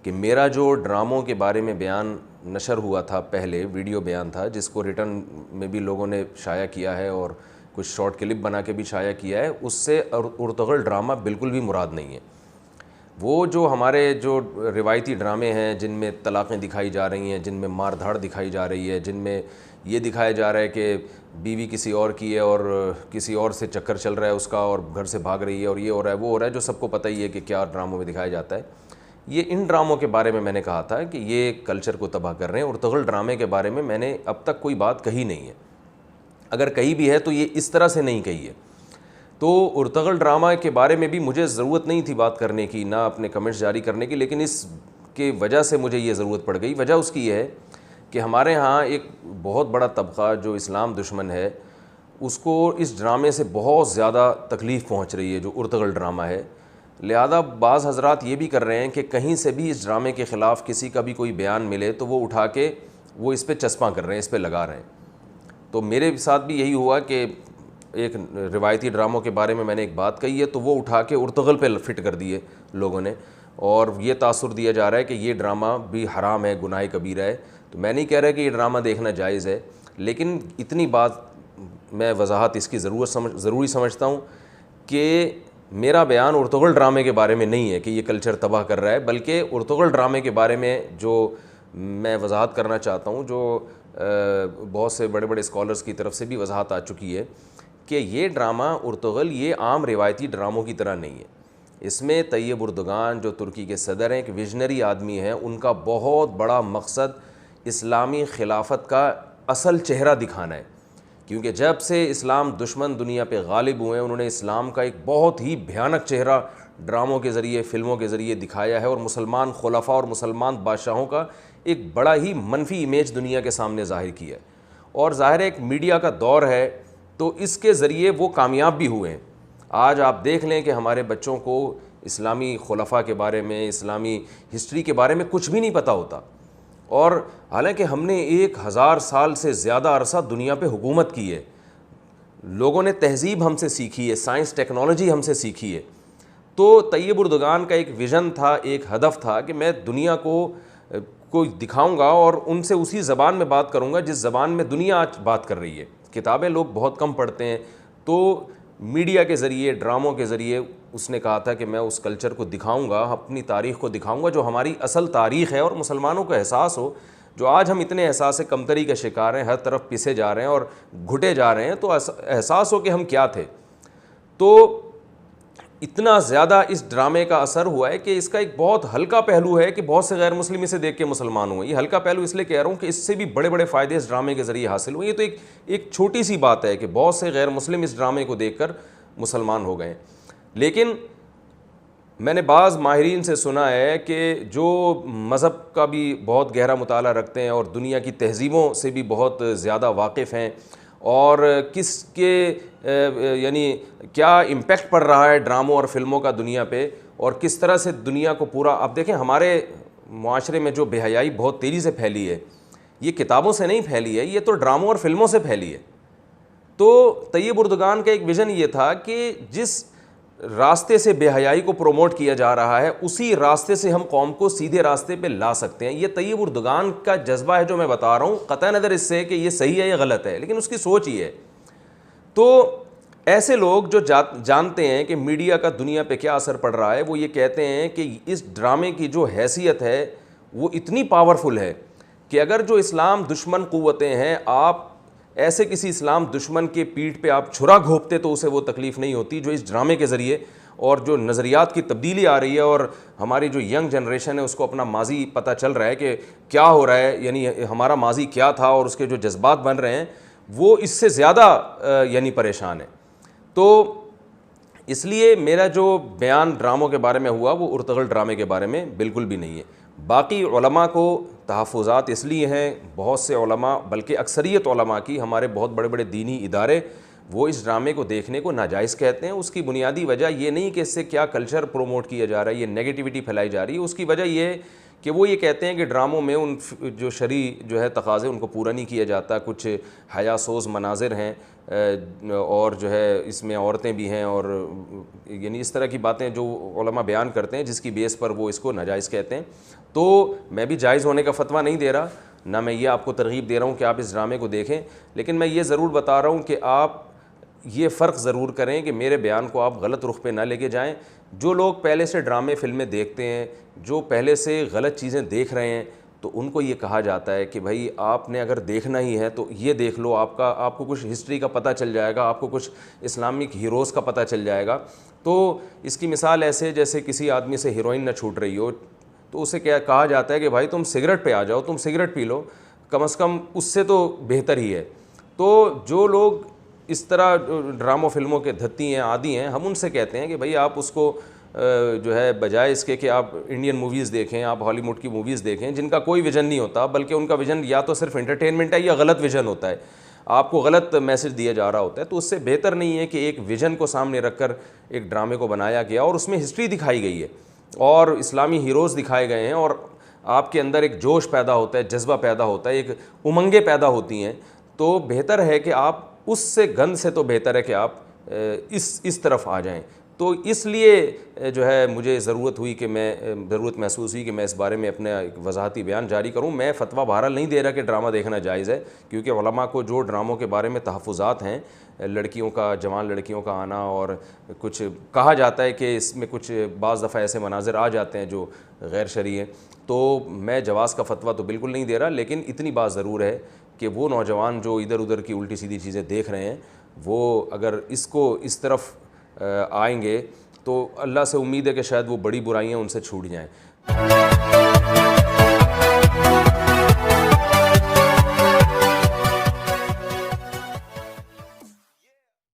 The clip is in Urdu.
کہ میرا جو ڈراموں کے بارے میں بیان نشر ہوا تھا پہلے، ویڈیو بیان تھا جس کو ریٹرن میں بھی لوگوں نے شائع کیا ہے اور کچھ شارٹ کلپ بنا کے بھی شائع کیا ہے، اس سے ارطغرل ڈرامہ بالکل بھی مراد نہیں ہے۔ وہ جو ہمارے جو روایتی ڈرامے ہیں جن میں طلاقیں دکھائی جا رہی ہیں، جن میں مار دھاڑ دکھائی جا رہی ہے، جن میں یہ دکھایا جا رہا ہے کہ بیوی کسی اور کی ہے اور کسی اور سے چکر چل رہا ہے اس کا اور گھر سے بھاگ رہی ہے اور یہ ہو رہا ہے وہ ہو رہا ہے، جو سب کو پتہ ہی ہے کہ کیا ڈراموں میں دکھایا جاتا ہے، یہ ان ڈراموں کے بارے میں نے کہا تھا کہ یہ کلچر کو تباہ کر رہے ہیں۔ ارطغرل ڈرامے کے بارے میں نے اب تک کوئی بات کہی نہیں ہے، اگر کہی بھی ہے تو یہ اس طرح سے نہیں کہی ہے۔ تو ارطغرل ڈرامہ کے بارے میں بھی مجھے ضرورت نہیں تھی بات کرنے کی، نہ اپنے کمنٹس جاری کرنے کی، لیکن اس کی وجہ سے مجھے یہ ضرورت پڑ گئی۔ وجہ اس کی یہ ہے کہ ہمارے ہاں ایک بہت بڑا طبقہ جو اسلام دشمن ہے، اس کو اس ڈرامے سے بہت زیادہ تکلیف پہنچ رہی ہے جو ارطغرل ڈرامہ ہے۔ لہذا بعض حضرات یہ بھی کر رہے ہیں کہ کہیں سے بھی اس ڈرامے کے خلاف کسی کا بھی کوئی بیان ملے تو وہ اٹھا کے وہ اس پہ چسپاں کر رہے ہیں، اس پہ لگا رہے ہیں۔ تو میرے ساتھ بھی یہی ہوا کہ ایک روایتی ڈراموں کے بارے میں نے ایک بات کہی ہے تو وہ اٹھا کے ارطغرل پہ فٹ کر دیے لوگوں نے، اور یہ تاثر دیا جا رہا ہے کہ یہ ڈرامہ بھی حرام ہے، گناہ کبیرہ ہے۔ تو میں نہیں کہہ رہا کہ یہ ڈرامہ دیکھنا جائز ہے، لیکن اتنی بات میں وضاحت اس کی ضروری سمجھتا ہوں کہ میرا بیان ارطغرل ڈرامے کے بارے میں نہیں ہے کہ یہ کلچر تباہ کر رہا ہے، بلکہ ارطغرل ڈرامے کے بارے میں جو میں وضاحت کرنا چاہتا ہوں، جو بہت سے بڑے بڑے اسکالرز کی طرف سے بھی وضاحت آ چکی ہے کہ یہ ڈرامہ ارطغرل یہ عام روایتی ڈراموں کی طرح نہیں ہے۔ اس میں طیب اردگان جو ترکی کے صدر ہیں، ایک ویژنری آدمی ہیں، ان کا بہت بڑا مقصد اسلامی خلافت کا اصل چہرہ دکھانا ہے، کیونکہ جب سے اسلام دشمن دنیا پہ غالب ہوئے ہیں انہوں نے اسلام کا ایک بہت ہی بھیانک چہرہ ڈراموں کے ذریعے، فلموں کے ذریعے دکھایا ہے، اور مسلمان خلفاء اور مسلمان بادشاہوں کا ایک بڑا ہی منفی امیج دنیا کے سامنے ظاہر کیا ہے۔ اور ظاہر ہے ایک میڈیا کا دور ہے تو اس کے ذریعے وہ کامیاب بھی ہوئے ہیں۔ آج آپ دیکھ لیں کہ ہمارے بچوں کو اسلامی خلفاء کے بارے میں، اسلامی ہسٹری کے بارے میں کچھ بھی نہیں پتہ ہوتا، اور حالانکہ ہم نے 1000 سال سے زیادہ عرصہ دنیا پہ حکومت کی ہے، لوگوں نے تہذیب ہم سے سیکھی ہے، سائنس ٹیکنالوجی ہم سے سیکھی ہے۔ تو طیب اردگان کا ایک ویژن تھا، ایک ہدف تھا کہ میں دنیا کو دکھاؤں گا اور ان سے اسی زبان میں بات کروں گا جس زبان میں دنیا آج بات کر رہی ہے۔ کتابیں لوگ بہت کم پڑھتے ہیں، تو میڈیا کے ذریعے، ڈراموں کے ذریعے اس نے کہا تھا کہ میں اس کلچر کو دکھاؤں گا، اپنی تاریخ کو دکھاؤں گا جو ہماری اصل تاریخ ہے، اور مسلمانوں کو احساس ہو۔ جو آج ہم اتنے احساس کمتری کا شکار ہیں، ہر طرف پسے جا رہے ہیں اور گھٹے جا رہے ہیں، تو احساس ہو کہ ہم کیا تھے۔ تو اتنا زیادہ اس ڈرامے کا اثر ہوا ہے کہ اس کا ایک بہت ہلکا پہلو ہے کہ بہت سے غیر مسلم اسے دیکھ کے مسلمان ہوئے۔ یہ ہلکا پہلو اس لیے کہہ رہا ہوں کہ اس سے بھی بڑے بڑے فائدے اس ڈرامے کے ذریعے حاصل ہوئے۔ یہ تو ایک چھوٹی سی بات ہے کہ بہت سے غیر مسلم اس ڈرامے کو دیکھ کر مسلمان ہو گئے۔ لیکن میں نے بعض ماہرین سے سنا ہے کہ جو مذہب کا بھی بہت گہرا مطالعہ رکھتے ہیں اور دنیا کی تہذیبوں سے بھی بہت زیادہ واقف ہیں، اور کس کے یعنی کیا امپیکٹ پڑ رہا ہے ڈراموں اور فلموں کا دنیا پہ، اور کس طرح سے دنیا کو پورا، اب دیکھیں ہمارے معاشرے میں جو بے حیائی بہت تیزی سے پھیلی ہے، یہ کتابوں سے نہیں پھیلی ہے، یہ تو ڈراموں اور فلموں سے پھیلی ہے۔ تو طیب اردگان کا ایک ویژن یہ تھا کہ جس راستے سے بے حیائی کو پروموٹ کیا جا رہا ہے اسی راستے سے ہم قوم کو سیدھے راستے پہ لا سکتے ہیں۔ یہ طیب اردگان کا جذبہ ہے جو میں بتا رہا ہوں، قطع نظر اس سے کہ یہ صحیح ہے یا غلط ہے، لیکن اس کی سوچ یہ ہے۔ تو ایسے لوگ جو جانتے ہیں کہ میڈیا کا دنیا پہ کیا اثر پڑ رہا ہے، وہ یہ کہتے ہیں کہ اس ڈرامے کی جو حیثیت ہے وہ اتنی پاورفل ہے کہ اگر جو اسلام دشمن قوتیں ہیں، آپ ایسے کسی اسلام دشمن کے پیٹھ پہ آپ چھرا گھونپتے تو اسے وہ تکلیف نہیں ہوتی جو اس ڈرامے کے ذریعے، اور جو نظریات کی تبدیلی آ رہی ہے اور ہماری جو ینگ جنریشن ہے اس کو اپنا ماضی پتہ چل رہا ہے کہ کیا ہو رہا ہے، یعنی ہمارا ماضی کیا تھا، اور اس کے جو جذبات بن رہے ہیں وہ اس سے زیادہ یعنی پریشان ہے۔ تو اس لیے میرا جو بیان ڈراموں کے بارے میں ہوا وہ ارطغرل ڈرامے کے بارے میں بالکل بھی نہیں ہے۔ باقی علماء کو تحفظات اس لیے ہیں، بہت سے علماء بلکہ اکثریت علماء کی، ہمارے بہت بڑے بڑے دینی ادارے وہ اس ڈرامے کو دیکھنے کو ناجائز کہتے ہیں۔ اس کی بنیادی وجہ یہ نہیں کہ اس سے کیا کلچر پروموٹ کیا جا رہا ہے، یہ نیگیٹیوٹی پھیلائی جا رہی ہے، اس کی وجہ یہ ہے کہ وہ یہ کہتے ہیں کہ ڈراموں میں ان جو شرعی جو ہے تقاضے ان کو پورا نہیں کیا جاتا، کچھ حیا سوز مناظر ہیں اور جو ہے اس میں عورتیں بھی ہیں، اور یعنی اس طرح کی باتیں جو علماء بیان کرتے ہیں جس کی بیس پر وہ اس کو ناجائز کہتے ہیں۔ تو میں بھی جائز ہونے کا فتویٰ نہیں دے رہا، نہ میں یہ آپ کو ترغیب دے رہا ہوں کہ آپ اس ڈرامے کو دیکھیں، لیکن میں یہ ضرور بتا رہا ہوں کہ آپ یہ فرق ضرور کریں کہ میرے بیان کو آپ غلط رخ پہ نہ لے کے جائیں۔ جو لوگ پہلے سے ڈرامے فلمیں دیکھتے ہیں، جو پہلے سے غلط چیزیں دیکھ رہے ہیں، تو ان کو یہ کہا جاتا ہے کہ بھائی آپ نے اگر دیکھنا ہی ہے تو یہ دیکھ لو، آپ کو کچھ ہسٹری کا پتہ چل جائے گا، آپ کو کچھ اسلامک ہیروز کا پتہ چل جائے گا۔ تو اس کی مثال ایسے جیسے کسی آدمی سے ہیروئن نہ چھوٹ رہی ہو تو اسے کیا کہا جاتا ہے کہ بھائی تم سگریٹ پہ آ جاؤ، تم سگریٹ پی لو، کم از کم اس سے تو بہتر ہی ہے۔ تو جو لوگ اس طرح ڈراموں فلموں کے دھتی ہیں، عادی ہیں، ہم ان سے کہتے ہیں کہ بھائی آپ اس کو جو ہے بجائے اس کے کہ آپ انڈین موویز دیکھیں، آپ ہالی ووڈ کی موویز دیکھیں جن کا کوئی ویژن نہیں ہوتا، بلکہ ان کا ویژن یا تو صرف انٹرٹینمنٹ ہے یا غلط ویژن ہوتا ہے، آپ کو غلط میسج دیا جا رہا ہوتا ہے، تو اس سے بہتر نہیں ہے کہ ایک ویژن کو سامنے رکھ کر ایک ڈرامے کو بنایا گیا اور اس میں ہسٹری دکھائی گئی ہے اور اسلامی ہیروز دکھائے گئے ہیں، اور آپ کے اندر ایک جوش پیدا ہوتا ہے، جذبہ پیدا ہوتا ہے، ایک امنگیں پیدا ہوتی ہیں، تو بہتر ہے کہ آپ اس سے گند سے تو بہتر ہے کہ آپ اس طرف آ جائیں۔ تو اس لیے جو ہے مجھے ضرورت محسوس ہوئی کہ میں اس بارے میں اپنا ایک وضاحتی بیان جاری کروں۔ میں فتویٰ بہرحال نہیں دے رہا کہ ڈرامہ دیکھنا جائز ہے، کیونکہ علماء کو جو ڈراموں کے بارے میں تحفظات ہیں، لڑکیوں کا، جوان لڑکیوں کا آنا، اور کچھ کہا جاتا ہے کہ اس میں کچھ بعض دفعہ ایسے مناظر آ جاتے ہیں جو غیر شرعی ہیں، تو میں جواز کا فتویٰ تو بالکل نہیں دے رہا، لیکن اتنی بات ضرور ہے کہ وہ نوجوان جو ادھر ادھر کی الٹی سیدھی چیزیں دیکھ رہے ہیں، وہ اگر اس کو اس طرف آئیں گے تو اللہ سے امید ہے کہ شاید وہ بڑی برائیاں ان سے چھوٹ جائیں۔